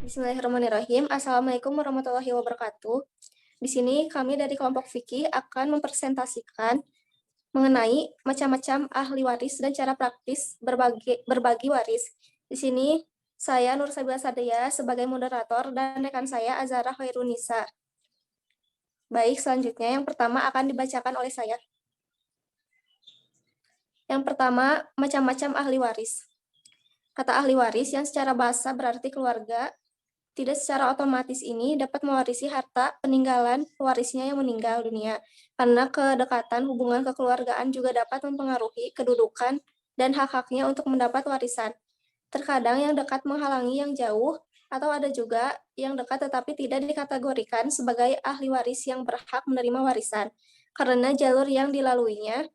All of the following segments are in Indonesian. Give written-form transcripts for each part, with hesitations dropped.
Bismillahirrahmanirrahim. Assalamualaikum warahmatullahi wabarakatuh. Di sini kami dari kelompok fikih akan mempresentasikan mengenai macam-macam ahli waris dan cara praktis berbagi waris. Di sini saya Nur Sabila Sadia sebagai moderator dan rekan saya Azhara Khairunisa. Baik, selanjutnya yang pertama akan dibacakan oleh saya. Yang pertama, macam-macam ahli waris. Kata ahli waris yang secara bahasa berarti keluarga, tidak secara otomatis ini dapat mewarisi harta peninggalan pewarisnya yang meninggal dunia, karena kedekatan hubungan kekeluargaan juga dapat mempengaruhi kedudukan dan hak-haknya untuk mendapat warisan. Terkadang yang dekat menghalangi yang jauh, atau ada juga yang dekat tetapi tidak dikategorikan sebagai ahli waris yang berhak menerima warisan, karena jalur yang dilaluinya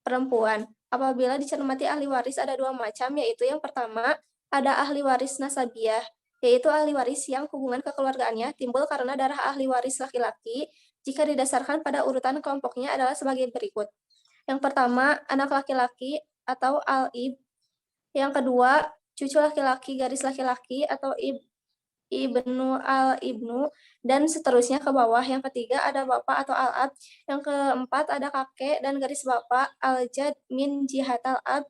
perempuan. Apabila dicermati ahli waris ada dua macam, yaitu yang pertama, ada ahli waris nasabiah, yaitu ahli waris yang hubungan kekeluargaannya timbul karena darah ahli waris laki-laki jika didasarkan pada urutan kelompoknya adalah sebagai berikut. Yang pertama, anak laki-laki atau al-ib. Yang kedua, cucu laki-laki garis laki-laki atau ibnu al-ibnu, dan seterusnya ke bawah. Yang ketiga ada bapak atau al-ab. Yang keempat ada kakek dan garis bapak al-jad min jihat al-ab.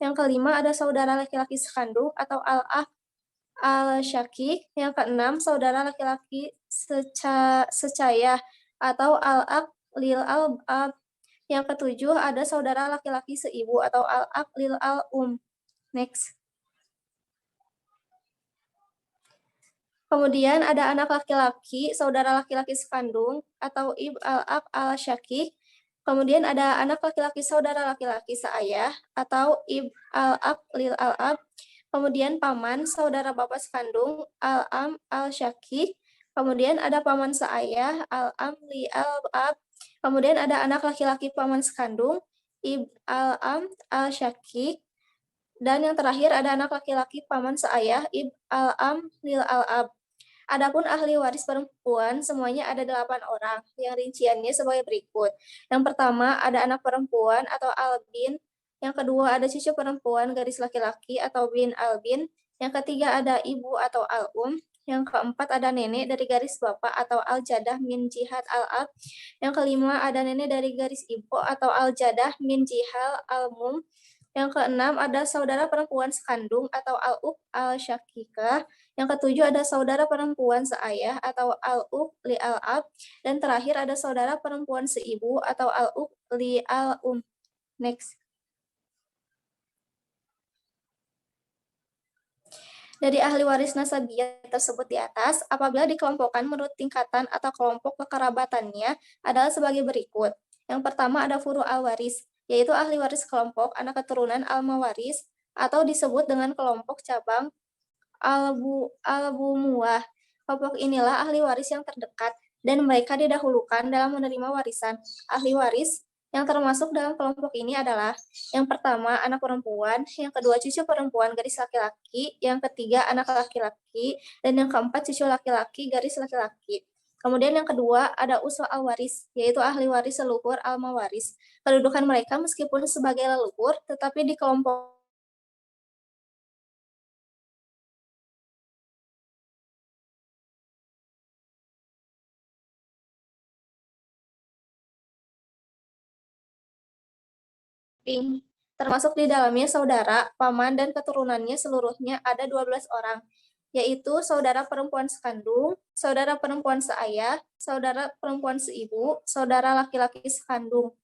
Yang kelima ada saudara laki-laki sekandung atau al-akh al-syakik. Yang keenam saudara laki-laki secayah atau al-akh lil al-ab. Yang ketujuh ada saudara laki-laki seibu atau al-akh lil al-um. Next. Kemudian ada anak laki-laki, saudara laki-laki sekandung atau ib al-ab al-syakik. Kemudian ada anak laki-laki saudara laki-laki seayah atau ib al-ab lil al-ab. Kemudian paman saudara bapak sekandung al-am al-syakik. Kemudian ada paman seayah al-am li al-ab. Kemudian ada anak laki-laki paman sekandung ib al-am al-syakik. Dan yang terakhir ada anak laki-laki paman seayah ib al-am lil al-ab. Adapun ahli waris perempuan semuanya ada 8 orang, yang rinciannya sebagai berikut. Yang pertama ada anak perempuan atau albin, yang kedua ada cucu perempuan garis laki-laki atau bin albin, yang ketiga ada ibu atau al-um, yang keempat ada nenek dari garis bapak atau al-jadah min jihad al-ab, yang kelima ada nenek dari garis ibu atau al-jadah min jihal al-mum, yang keenam ada saudara perempuan sekandung atau al-ukh al-syakikah. Yang ketujuh ada saudara perempuan seayah atau al-ukh li al-ab. Dan terakhir ada saudara perempuan seibu atau al-ukh li al-um. Next. Dari ahli waris nasabiah tersebut di atas, apabila dikelompokkan menurut tingkatan atau kelompok kekerabatannya adalah sebagai berikut. Yang pertama ada furu al-waris, yaitu ahli waris kelompok anak keturunan al-mawaris, atau disebut dengan kelompok cabang al-bumuwah. Kelompok inilah ahli waris yang terdekat, dan mereka didahulukan dalam menerima warisan. Ahli waris yang termasuk dalam kelompok ini adalah yang pertama anak perempuan, yang kedua cucu perempuan garis laki-laki, yang ketiga anak laki-laki, dan yang keempat cucu laki-laki garis laki-laki. Kemudian yang kedua ada usul al-waris, yaitu ahli waris leluhur al-mawaris. Kedudukan mereka meskipun sebagai leluhur, tetapi di kelompok termasuk di dalamnya saudara, paman, dan keturunannya seluruhnya ada 12 orang, yaitu saudara perempuan sekandung, saudara perempuan seayah, saudara perempuan seibu, saudara laki-laki sekandung.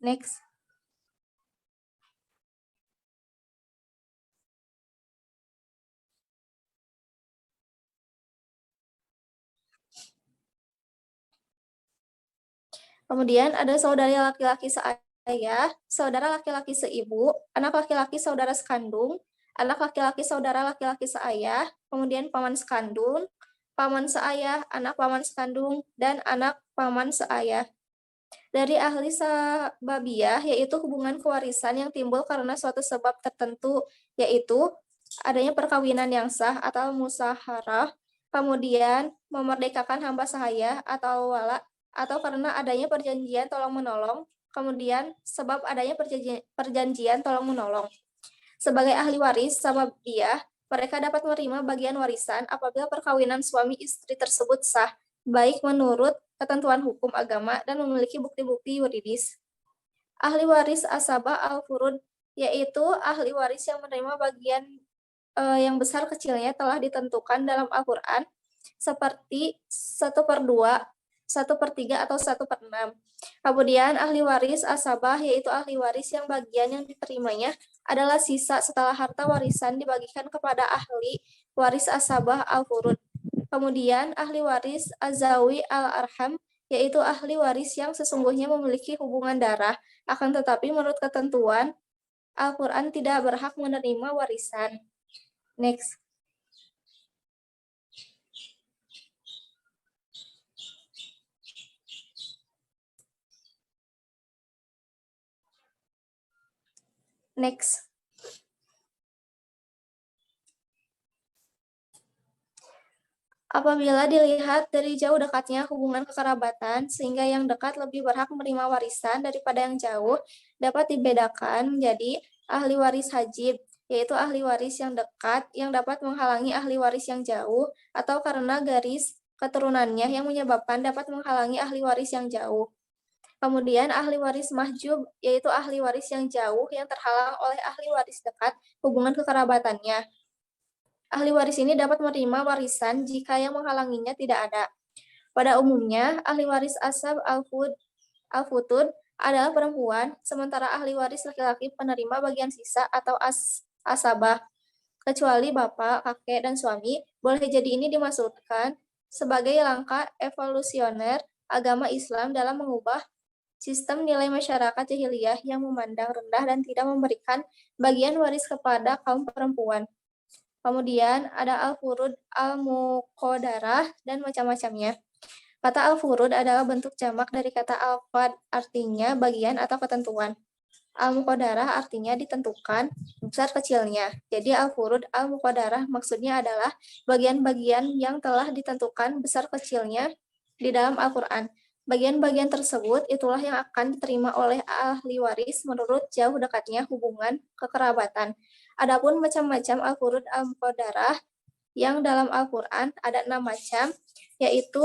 Next. Kemudian ada saudari laki-laki seayah, saudara laki-laki seibu, anak laki-laki saudara sekandung, anak laki-laki saudara laki-laki seayah, kemudian paman sekandung, paman seayah, anak paman sekandung, dan anak paman seayah. Dari ahli sababiyah, yaitu hubungan kewarisan yang timbul karena suatu sebab tertentu, yaitu adanya perkawinan yang sah atau musaharah, kemudian memerdekakan hamba sahaya atau wala, atau karena adanya perjanjian tolong-menolong, kemudian sebab adanya perjanjian tolong-menolong. Sebagai ahli waris sababiyah, Mereka dapat menerima bagian warisan apabila perkawinan suami istri tersebut sah, baik menurut ketentuan hukum agama dan memiliki bukti-bukti yuridis. Ahli waris asabah al-furud, yaitu ahli waris yang menerima bagian yang besar kecilnya telah ditentukan dalam Al-Quran, seperti 1/2, 1/3, atau 1/6. Kemudian ahli waris asabah, yaitu ahli waris yang bagian yang diterimanya adalah sisa setelah harta warisan dibagikan kepada ahli waris asabah al-furud. Kemudian ahli waris azawi al-arham, yaitu ahli waris yang sesungguhnya memiliki hubungan darah, akan tetapi menurut ketentuan Al-Quran tidak berhak menerima warisan. Next. Next. Apabila dilihat dari jauh dekatnya hubungan kekerabatan, sehingga yang dekat lebih berhak menerima warisan daripada yang jauh, dapat dibedakan menjadi ahli waris hajib, yaitu ahli waris yang dekat yang dapat menghalangi ahli waris yang jauh, atau karena garis keturunannya yang menyebabkan dapat menghalangi ahli waris yang jauh. Kemudian ahli waris mahjub, yaitu ahli waris yang jauh yang terhalang oleh ahli waris dekat hubungan kekerabatannya. Ahli waris ini dapat menerima warisan jika yang menghalanginya tidak ada. Pada umumnya, ahli waris asab al-futud adalah perempuan, sementara ahli waris laki-laki penerima bagian sisa atau asabah. Kecuali bapak, kakek, dan suami, boleh jadi ini dimaksudkan sebagai langkah evolusioner agama Islam dalam mengubah sistem nilai masyarakat jahiliyah yang memandang rendah dan tidak memberikan bagian waris kepada kaum perempuan. Kemudian ada al-furud, al-muqadarah, dan macam-macamnya. Kata al-furud adalah bentuk jamak dari kata al-fad, artinya bagian atau ketentuan. Al-muqadarah artinya ditentukan besar kecilnya. Jadi al-furud al-muqadarah maksudnya adalah bagian-bagian yang telah ditentukan besar kecilnya di dalam Al-Quran. Bagian-bagian tersebut itulah yang akan diterima oleh ahli waris menurut jauh dekatnya hubungan kekerabatan. Adapun macam-macam al-furud al-muqadarah yang dalam Al-Quran ada 6 macam, yaitu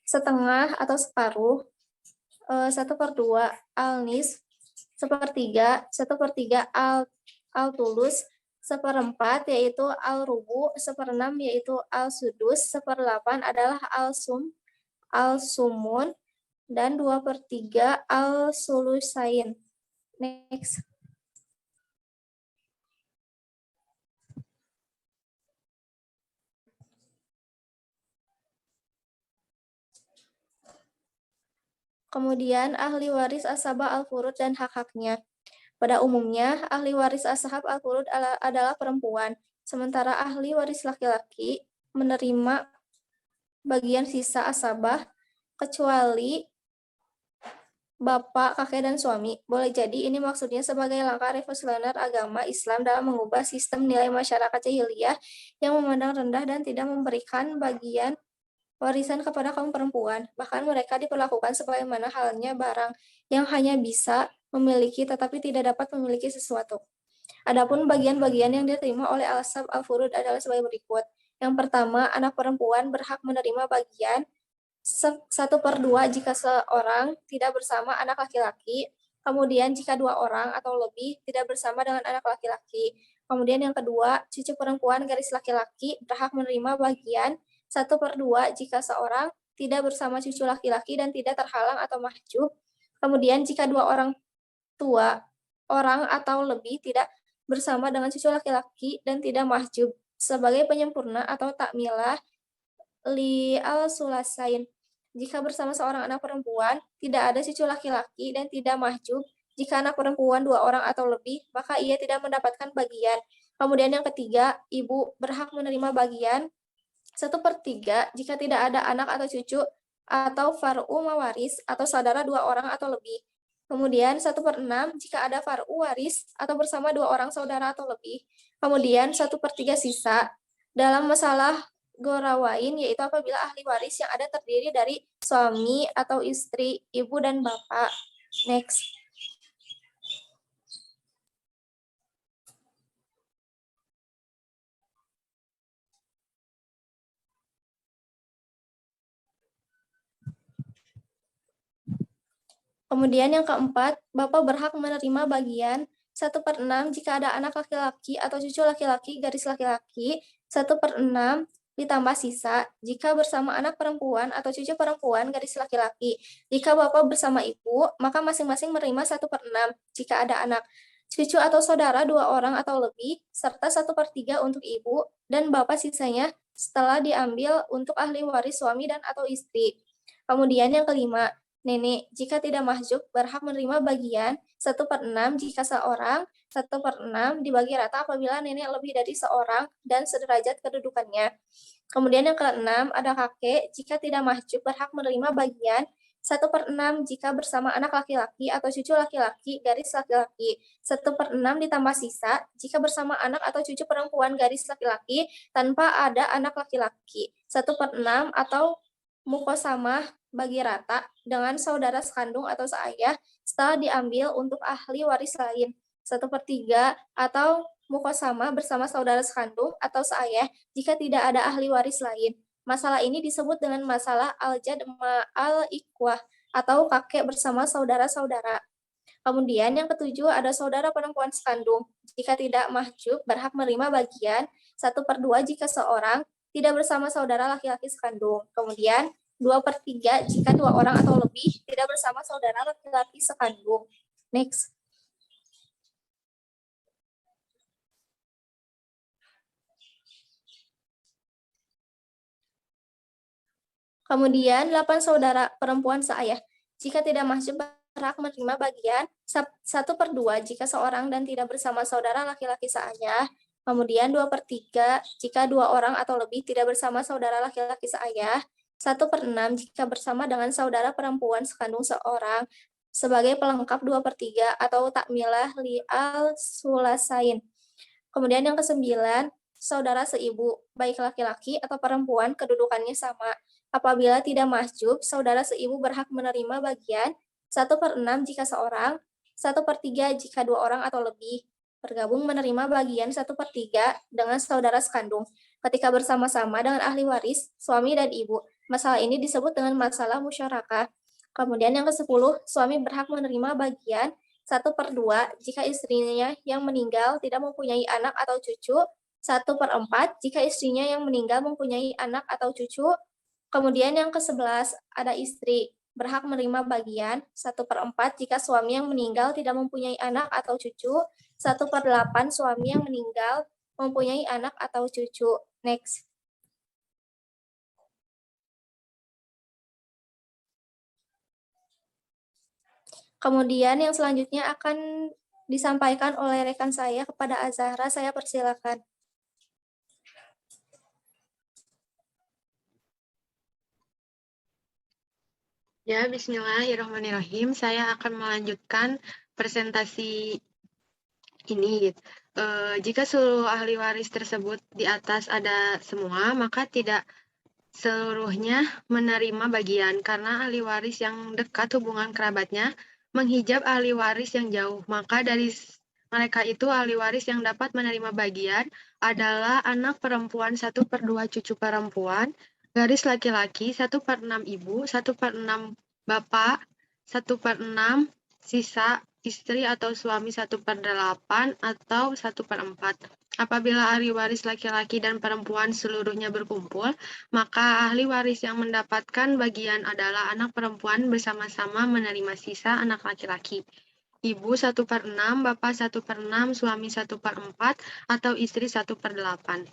setengah atau separuh, 1/2 al-nis, 1/3, 1/3 al-tulus, 1/4 yaitu al-rubu, 1/6 yaitu al-sudus, 1/8 adalah al-sumun, dan 2/3 al-sulusain. Next. Kemudian ahli waris asabah al-furud dan hak-haknya. Pada umumnya, ahli waris ashab al-furud adalah perempuan, sementara ahli waris laki-laki menerima bagian sisa asabah, kecuali bapak, kakek, dan suami. Boleh jadi ini maksudnya sebagai langkah revolusioner agama Islam dalam mengubah sistem nilai masyarakat jahiliyah yang memandang rendah dan tidak memberikan bagian warisan kepada kaum perempuan. Bahkan mereka diperlakukan sebagaimana halnya barang yang hanya bisa memiliki tetapi tidak dapat memiliki sesuatu. Adapun bagian-bagian yang diterima oleh al-asab al-furud adalah sebagai berikut. Yang pertama, anak perempuan berhak menerima bagian 1/2 jika seorang tidak bersama anak laki-laki, kemudian jika 2 orang atau lebih tidak bersama dengan anak laki-laki. Kemudian yang kedua, cucu perempuan garis laki-laki berhak menerima bagian 1/2 jika seorang tidak bersama cucu laki-laki dan tidak terhalang atau mahjub. Kemudian jika 2 orang tua orang atau lebih tidak bersama dengan cucu laki-laki dan tidak mahjub, sebagai penyempurna atau takmilah li al-sulasain. Jika bersama seorang anak perempuan, tidak ada cucu laki-laki dan tidak mahjub. Jika anak perempuan 2 orang atau lebih, maka ia tidak mendapatkan bagian. Kemudian yang ketiga, ibu berhak menerima bagian 1/3 jika tidak ada anak atau cucu atau far'u mawaris atau saudara 2 orang atau lebih. Kemudian 1/6 jika ada far'u waris atau bersama 2 orang saudara atau lebih. Kemudian 1/3 sisa dalam masalah gorawain, yaitu apabila ahli waris yang ada terdiri dari suami atau istri, ibu, dan bapak. Next. Kemudian yang keempat, Bapak berhak menerima bagian 1/6 jika ada anak laki-laki atau cucu laki-laki garis laki-laki, 1/6 ditambah sisa jika bersama anak perempuan atau cucu perempuan garis laki-laki. Jika Bapak bersama Ibu, maka masing-masing menerima 1/6 jika ada anak cucu atau saudara 2 orang atau lebih, serta 1/3 untuk Ibu dan Bapak sisanya setelah diambil untuk ahli waris suami dan atau istri. Kemudian yang kelima, nenek, jika tidak mahjub, berhak menerima bagian 1/6 jika seorang, 1/6 dibagi rata apabila nenek lebih dari seorang dan sederajat kedudukannya. Kemudian yang keenam, ada kakek, jika tidak mahjub, berhak menerima bagian 1/6 jika bersama anak laki-laki atau cucu laki-laki garis laki-laki, 1/6 ditambah sisa jika bersama anak atau cucu perempuan garis laki-laki tanpa ada anak laki-laki, 1/6 atau mukosamah bagi rata dengan saudara sekandung atau seayah setelah diambil untuk ahli waris lain, 1/3 atau mukosamah bersama saudara sekandung atau seayah jika tidak ada ahli waris lain. Masalah ini disebut dengan masalah al-jad ma'al-ikhwah atau kakek bersama saudara-saudara. Kemudian yang ketujuh ada saudara perempuan sekandung. Jika tidak mahjub, berhak menerima bagian 1/2 jika seorang tidak bersama saudara laki-laki sekandung. Kemudian 2/3 jika 2 orang atau lebih tidak bersama saudara laki-laki sekandung. Next. Kemudian 8 saudara perempuan seayah. Jika tidak mahjub, berhak menerima bagian 1/2 jika seorang dan tidak bersama saudara laki-laki seayah. Kemudian 2/3 jika 2 orang atau lebih tidak bersama saudara laki-laki seayah. 1/6 jika bersama dengan saudara perempuan sekandung seorang sebagai pelengkap 2/3 atau takmilah li'al sulasain. Kemudian yang kesembilan, saudara seibu, baik laki-laki atau perempuan kedudukannya sama. Apabila tidak mahjub, saudara seibu berhak menerima bagian 1/6 jika seorang, 1/3 jika 2 orang atau lebih, bergabung menerima bagian 1/3 dengan saudara sekandung ketika bersama-sama dengan ahli waris, suami dan ibu. Masalah ini disebut dengan masalah musyarakah. Kemudian yang ke-10, suami berhak menerima bagian 1/2 jika istrinya yang meninggal tidak mempunyai anak atau cucu, 1/4 jika istrinya yang meninggal mempunyai anak atau cucu. Kemudian yang ke-11 ada istri, berhak menerima bagian 1/4 jika suami yang meninggal tidak mempunyai anak atau cucu, 1/8 suami yang meninggal mempunyai anak atau cucu. Next. Kemudian yang selanjutnya akan disampaikan oleh rekan saya kepada Azahra, saya persilakan. Ya, bismillahirrahmanirrahim. Saya akan melanjutkan presentasi ini. Jika seluruh ahli waris tersebut di atas ada semua, maka tidak seluruhnya menerima bagian karena ahli waris yang dekat hubungan kerabatnya menghijab ahli waris yang jauh. Maka dari mereka itu ahli waris yang dapat menerima bagian adalah anak perempuan 1/2 cucu perempuan, garis laki-laki 1/6 ibu, 1/6 bapak, 1/6 sisa istri atau suami 1/8 atau 1/4. Apabila ahli waris laki-laki dan perempuan seluruhnya berkumpul, maka ahli waris yang mendapatkan bagian adalah anak perempuan bersama-sama menerima sisa anak laki-laki. Ibu 1/6, bapak 1/6, suami 1/4, atau istri 1/8.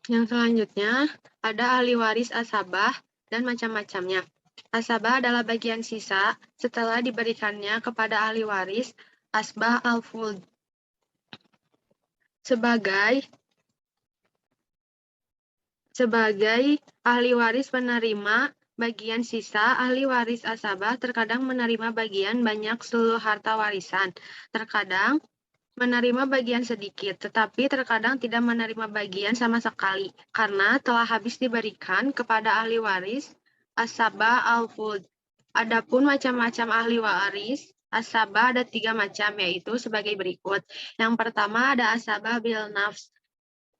Yang selanjutnya, ada ahli waris asabah dan macam-macamnya. Asabah adalah bagian sisa setelah diberikannya kepada ahli waris asbah al-fuld. Sebagai ahli waris penerima bagian sisa, ahli waris asabah terkadang menerima bagian banyak seluruh harta warisan. Terkadang menerima bagian sedikit, tetapi terkadang tidak menerima bagian sama sekali, karena telah habis diberikan kepada ahli waris asabah al-fuld. Adapun macam-macam ahli waris asabah ada 3 macam, yaitu sebagai berikut. Yang pertama ada asabah bil nafs.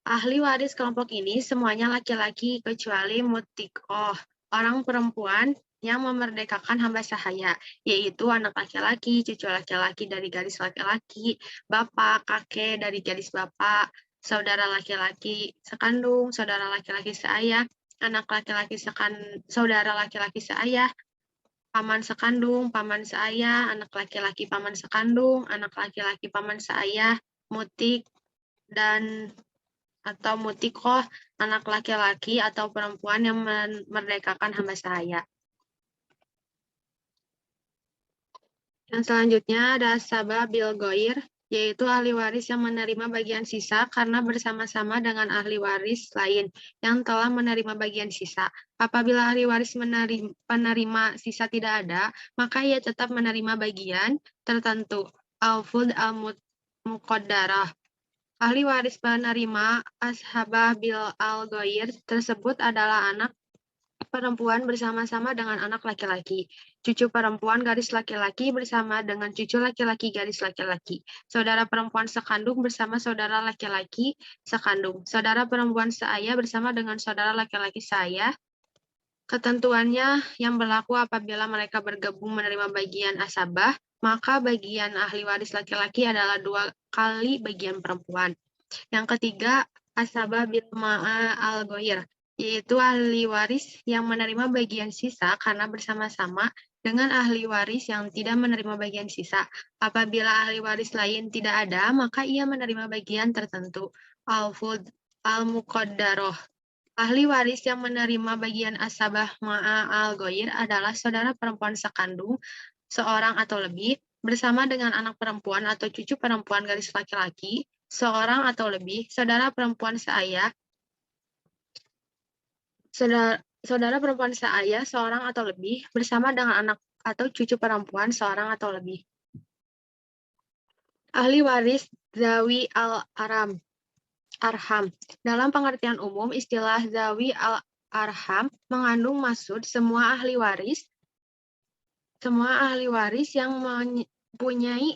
Ahli waris kelompok ini semuanya laki-laki kecuali mutikoh, orang perempuan yang memerdekakan hamba sahaya, yaitu anak laki-laki, cucu laki-laki dari garis laki-laki, bapak, kakek dari garis bapak, saudara laki-laki sekandung, saudara laki-laki seayah, anak laki-laki saudara laki-laki seayah, paman sekandung, paman seayah, anak laki-laki paman sekandung, anak laki-laki paman seayah, mutik, dan atau mutikoh, anak laki-laki atau perempuan yang memerdekakan hamba sahaya. Yang selanjutnya ada asabah bil goir, yaitu ahli waris yang menerima bagian sisa karena bersama-sama dengan ahli waris lain yang telah menerima bagian sisa. Apabila ahli waris penerima sisa tidak ada, maka ia tetap menerima bagian tertentu. Al-fud al-muqaddarah. Ahli waris penerima ashabah bil al-goir tersebut adalah anak perempuan bersama-sama dengan anak laki-laki, cucu perempuan garis laki-laki bersama dengan cucu laki-laki garis laki-laki, saudara perempuan sekandung bersama saudara laki-laki sekandung, saudara perempuan seayah bersama dengan saudara laki-laki seayah. Ketentuannya yang berlaku apabila mereka bergabung menerima bagian asabah, maka bagian ahli waris laki-laki adalah 2 kali bagian perempuan. Yang ketiga, asabah bil ma'a al-goir, yaitu ahli waris yang menerima bagian sisa karena bersama-sama dengan ahli waris yang tidak menerima bagian sisa. Apabila ahli waris lain tidak ada, maka ia menerima bagian tertentu. Al-fud al-muqaddaroh. Ahli waris yang menerima bagian asabah ma'a al-goir adalah saudara perempuan sekandung, seorang atau lebih, bersama dengan anak perempuan atau cucu perempuan garis laki-laki, seorang atau lebih, saudara perempuan seayah, saudara perempuan seayah, seorang atau lebih, bersama dengan anak atau cucu perempuan, seorang atau lebih. Ahli waris zawi al-arham. Dalam pengertian umum, istilah zawi al-arham mengandung maksud semua ahli waris yang mempunyai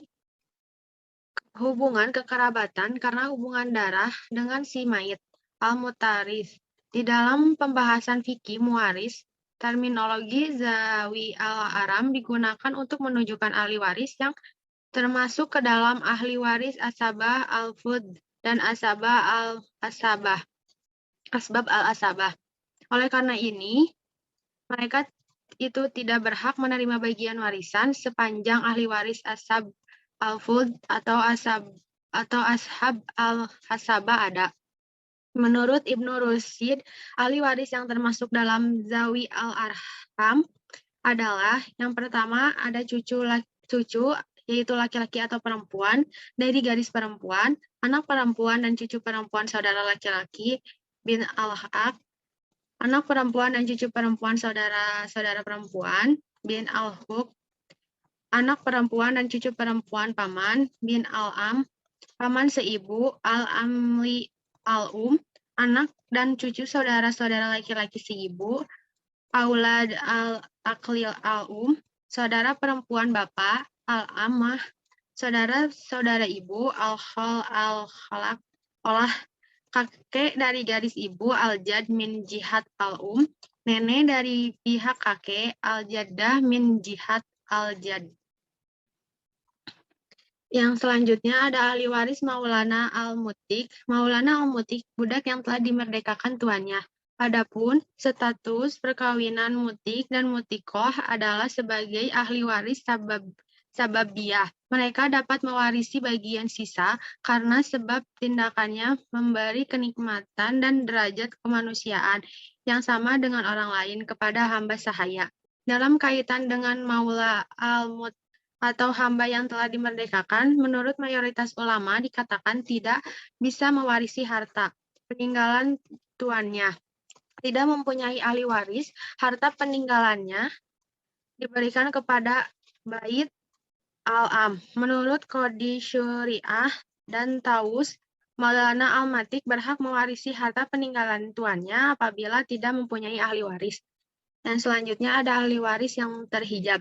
hubungan kekerabatan karena hubungan darah dengan si mayit, al-mutaris. Di dalam pembahasan fikih muwaris, terminologi zawi al-aram digunakan untuk menunjukkan ahli waris yang termasuk ke dalam ahli waris asabah al-fud dan asabah al-asabah, asbab al-asabah. Oleh karena ini, mereka itu tidak berhak menerima bagian warisan sepanjang ahli waris asab al-fud atau ashab al-hasabah ada. Menurut Ibnu Rusyid, ahli waris yang termasuk dalam zawi al-arham adalah yang pertama ada cucu yaitu laki-laki atau perempuan dari garis perempuan, anak perempuan dan cucu perempuan saudara laki-laki bin al-haq, anak perempuan dan cucu perempuan saudara perempuan bin al-huk, anak perempuan dan cucu perempuan paman bin al-am, paman seibu al-amli al-um, anak dan cucu saudara-saudara laki-laki seibu, aulad al-aklil al-um, saudara perempuan bapak, al-amah, saudara-saudara ibu, al-khal al-khalak, olah kakek dari garis ibu, al-jad min jihad al-um, nenek dari pihak kakek, al-jaddah min jihad al-jad. Yang selanjutnya ada ahli waris Maulana al-Mutik. Maulana al-Mutik, budak yang telah dimerdekakan tuannya. Adapun status perkawinan mutik dan mutikoh adalah sebagai ahli waris sababiyah. Mereka dapat mewarisi bagian sisa karena sebab tindakannya memberi kenikmatan dan derajat kemanusiaan yang sama dengan orang lain kepada hamba sahaya. Dalam kaitan dengan maula al-Mutik atau hamba yang telah dimerdekakan, menurut mayoritas ulama dikatakan tidak bisa mewarisi harta peninggalan tuannya. Tidak mempunyai ahli waris, harta peninggalannya diberikan kepada bait al-am. Menurut Qadi Syuriah dan Taus, Maulana al-Matik berhak mewarisi harta peninggalan tuannya apabila tidak mempunyai ahli waris. Dan selanjutnya ada ahli waris yang terhijab.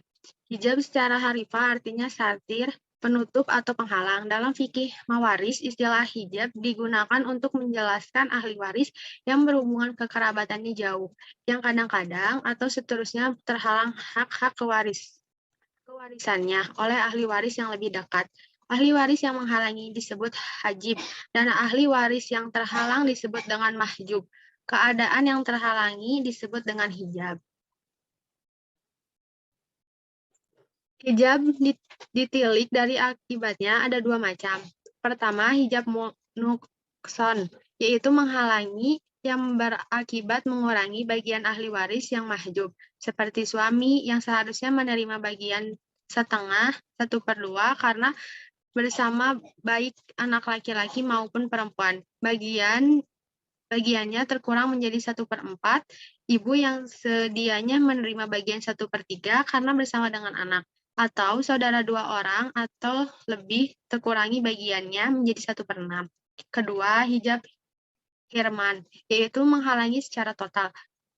Hijab secara harifah artinya satir, penutup atau penghalang. Dalam fikih mawaris, istilah hijab digunakan untuk menjelaskan ahli waris yang berhubungan kekerabatannya jauh, yang kadang-kadang atau seterusnya terhalang hak-hak kewarisannya oleh ahli waris yang lebih dekat. Ahli waris yang menghalangi disebut hajib, dan ahli waris yang terhalang disebut dengan mahjub. Keadaan yang terhalangi disebut dengan hijab. Hijab ditilik dari akibatnya ada dua macam. Pertama, hijab nukson, yaitu menghalangi yang berakibat mengurangi bagian ahli waris yang mahjub, seperti suami yang seharusnya menerima bagian setengah, 1/2 karena bersama baik anak laki-laki maupun perempuan. Bagiannya terkurang menjadi 1/4, ibu yang sedianya menerima bagian 1/3 karena bersama dengan anak, atau saudara 2 orang atau lebih terkurangi bagiannya menjadi 1/6. Kedua, hijab hirman, yaitu menghalangi secara total.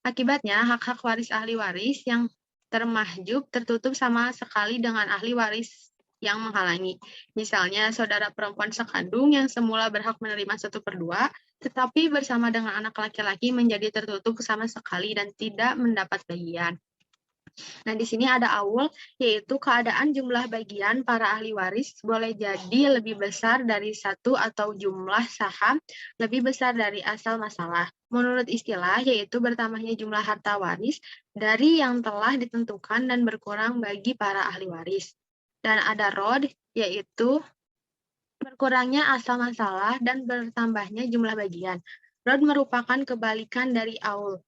Akibatnya, hak-hak waris ahli waris yang termahjub tertutup sama sekali dengan ahli waris yang menghalangi. Misalnya, saudara perempuan sekandung yang semula berhak menerima 1/2, tetapi bersama dengan anak laki-laki menjadi tertutup sama sekali dan tidak mendapat bagian. Nah, di sini ada aul, yaitu keadaan jumlah bagian para ahli waris boleh jadi lebih besar dari satu atau jumlah saham lebih besar dari asal masalah. Menurut istilah, yaitu bertambahnya jumlah harta waris dari yang telah ditentukan dan berkurang bagi para ahli waris. Dan ada rod, yaitu berkurangnya asal masalah dan bertambahnya jumlah bagian. Rod merupakan kebalikan dari aul.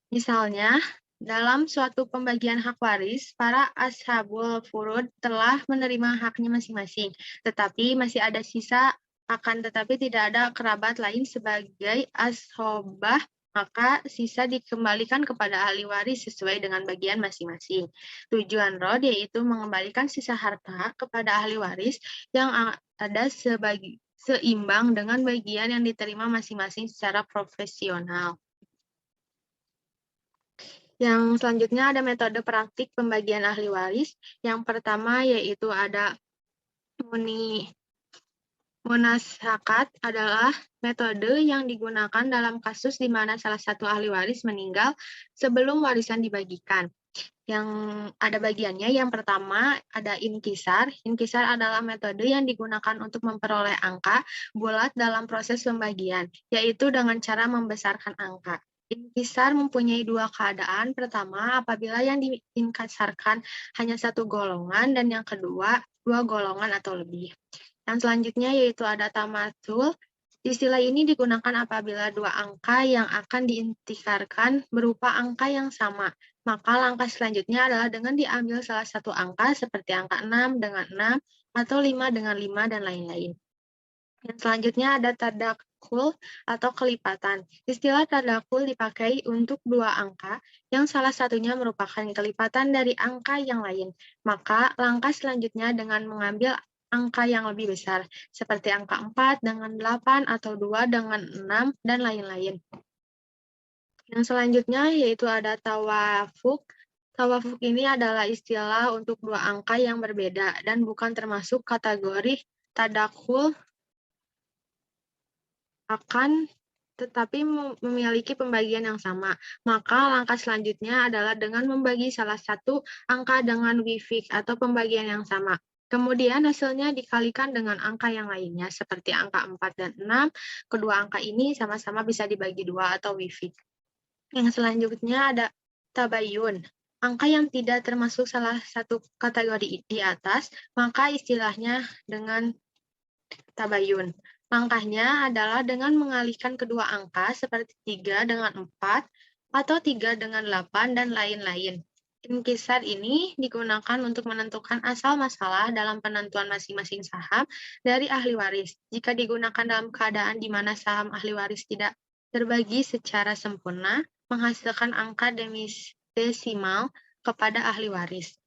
Misalnya, dalam suatu pembagian hak waris, para ashabul furud telah menerima haknya masing-masing, tetapi masih ada sisa, akan tetapi tidak ada kerabat lain sebagai ashobah, maka sisa dikembalikan kepada ahli waris sesuai dengan bagian masing-masing. Tujuan rod yaitu mengembalikan sisa harta kepada ahli waris yang ada seimbang dengan bagian yang diterima masing-masing secara profesional. Yang selanjutnya ada metode praktik pembagian ahli waris. Yang pertama yaitu ada munashakat adalah metode yang digunakan dalam kasus di mana salah satu ahli waris meninggal sebelum warisan dibagikan. Yang ada bagiannya, yang pertama ada inkisar. Inkisar adalah metode yang digunakan untuk memperoleh angka bulat dalam proses pembagian, yaitu dengan cara membesarkan angka. Inkisar mempunyai dua keadaan. Pertama, apabila yang diinkasarkan hanya satu golongan, dan yang kedua, dua golongan atau lebih. Yang selanjutnya yaitu ada tamatsul. Istilah ini digunakan apabila dua angka yang akan diintikarkan berupa angka yang sama. Maka langkah selanjutnya adalah dengan diambil salah satu angka seperti angka 6 dengan 6 atau 5 dengan 5 dan lain-lain. Yang selanjutnya ada tadakul atau kelipatan. Istilah tadakul dipakai untuk dua angka yang salah satunya merupakan kelipatan dari angka yang lain. Maka langkah selanjutnya dengan mengambil angka yang lebih besar, seperti angka 4 dengan 8 atau 2 dengan 6 dan lain-lain. Yang selanjutnya yaitu ada tawafuk. Tawafuk ini adalah istilah untuk dua angka yang berbeda dan bukan termasuk kategori tadakul akan tetapi memiliki pembagian yang sama. Maka langkah selanjutnya adalah dengan membagi salah satu angka dengan wifik atau pembagian yang sama. Kemudian hasilnya dikalikan dengan angka yang lainnya, seperti angka 4 dan 6. Kedua angka ini sama-sama bisa dibagi dua atau wifik. Yang selanjutnya ada tabayun. Angka yang tidak termasuk salah satu kategori di atas, maka istilahnya dengan tabayun. Langkahnya adalah dengan mengalihkan kedua angka seperti 3 dengan 4 atau 3 dengan 8 dan lain-lain. Inkisar ini digunakan untuk menentukan asal masalah dalam penentuan masing-masing saham dari ahli waris. Jika digunakan dalam keadaan di mana saham ahli waris tidak terbagi secara sempurna, menghasilkan angka desimal kepada ahli waris.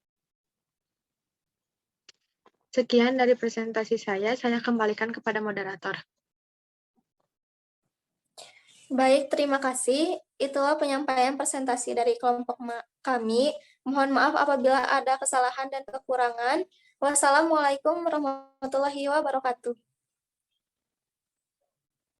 Sekian dari presentasi saya kembalikan kepada moderator. Baik, terima kasih. Itulah penyampaian presentasi dari kelompok kami. Mohon maaf apabila ada kesalahan dan kekurangan. Wassalamualaikum warahmatullahi wabarakatuh.